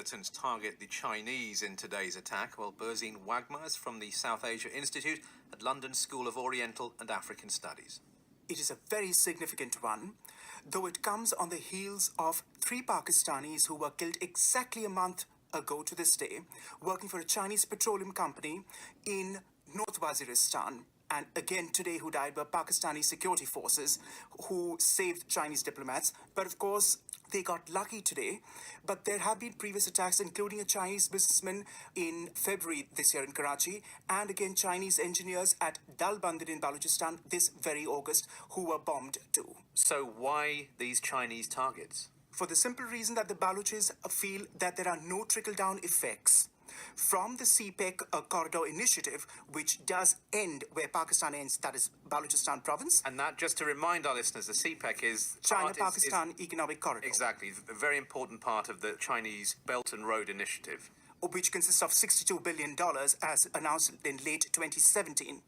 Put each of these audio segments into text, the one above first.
militants target the Chinese in today's attack? Well, Burzine Waghmar is from the South Asia Institute at London School of Oriental and African Studies. It is a very significant one, though it comes on the heels of 3 Pakistanis who were killed exactly a month ago to this day, working for a Chinese petroleum company in North Waziristan. And again today who died were Pakistani security forces who saved Chinese diplomats. But of course, they got lucky today. But there have been previous attacks, including a Chinese businessman in February this year in Karachi, and again Chinese engineers at Dalbandin in Balochistan this very August who were bombed too. So why these Chinese targets? For the simple reason that the Balochis feel that there are no trickle-down effects from the CPEC corridor initiative, which does end where Pakistan ends, that is Balochistan province. And that, just to remind our listeners, the CPEC is China-Pakistan Economic Corridor. Exactly, a very important part of the Chinese Belt and Road Initiative, which consists of $62 billion as announced in late 2017.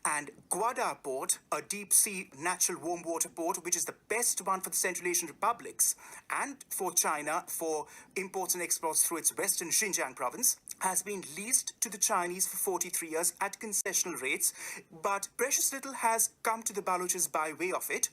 And Gwadar port, a deep-sea natural warm water port, which is the best one for the Central Asian republics and for China for imports and exports through its western Xinjiang province, has been leased to the Chinese for 43 years at concessional rates. But precious little has come to the Balochis by way of it,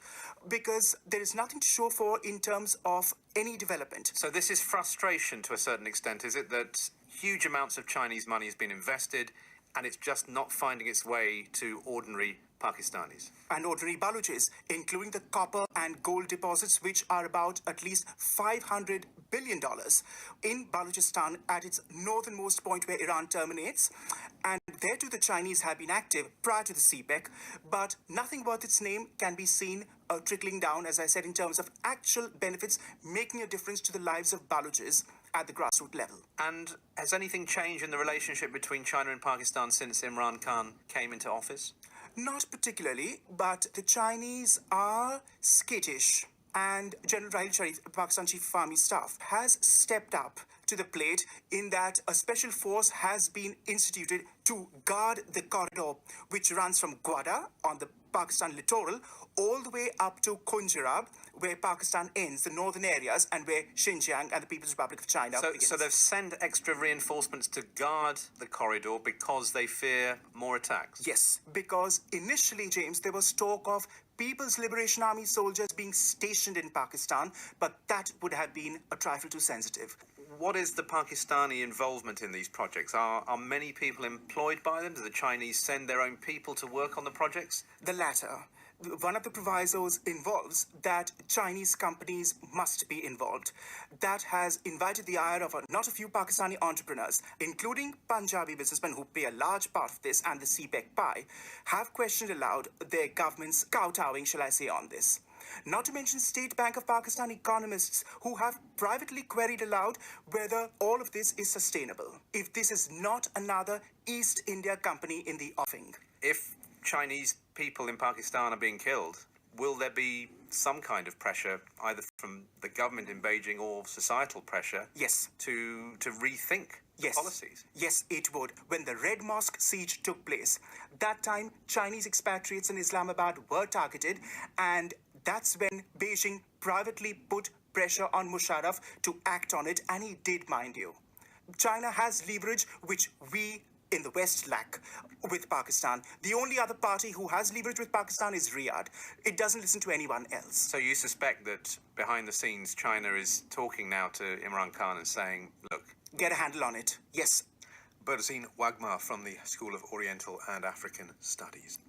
because there is nothing to show for in terms of any development. So this is frustration to a certain extent, is it, that huge amounts of Chinese money has been invested and it's just not finding its way to ordinary Pakistanis? And ordinary Balochis, including the copper and gold deposits, which are about at least $500 billion in Balochistan at its northernmost point where Iran terminates. And there too the Chinese have been active prior to the CPEC, but nothing worth its name can be seen trickling down, as I said, in terms of actual benefits making a difference to the lives of Balochis at the grassroots level. And has anything changed in the relationship between China and Pakistan since Imran Khan came into office? Not particularly, but the Chinese are skittish. And General Rahil Sharif, Pakistan Chief of Army Staff, has stepped up to the plate in that a special force has been instituted to guard the corridor, which runs from Gwadar on the Pakistan littoral all the way up to Kunjarab, where Pakistan ends, the northern areas, and where Xinjiang and the People's Republic of China begins. So they've sent extra reinforcements to guard the corridor because they fear more attacks? Yes, because initially, James, there was talk of People's Liberation Army soldiers being stationed in Pakistan, but that would have been a trifle too sensitive. What is the Pakistani involvement in these projects? Are many people employed by them? Do the Chinese send their own people to work on the projects? The latter. One of the provisos involves that Chinese companies must be involved. That has invited the ire of not a few Pakistani entrepreneurs, including Punjabi businessmen who pay a large part of this and the CPEC pie, have questioned aloud their government's kowtowing, shall I say, on this. Not to mention State Bank of Pakistan economists who have privately queried aloud whether all of this is sustainable, if this is not another East India company in the offing. If Chinese people in Pakistan are being killed, will there be some kind of pressure, either from the government in Beijing or societal pressure, yes, to rethink policies? Yes, it would. When the Red Mosque siege took place, that time Chinese expatriates in Islamabad were targeted, and that's when Beijing privately put pressure on Musharraf to act on it, and he did, mind you. China has leverage which we in the West lack with Pakistan. The only other party who has leverage with Pakistan is Riyadh. It doesn't listen to anyone else. So you suspect that behind the scenes China is talking now to Imran Khan and saying, look, get a handle on it. Yes. Burzine Waghmar from the School of Oriental and African Studies.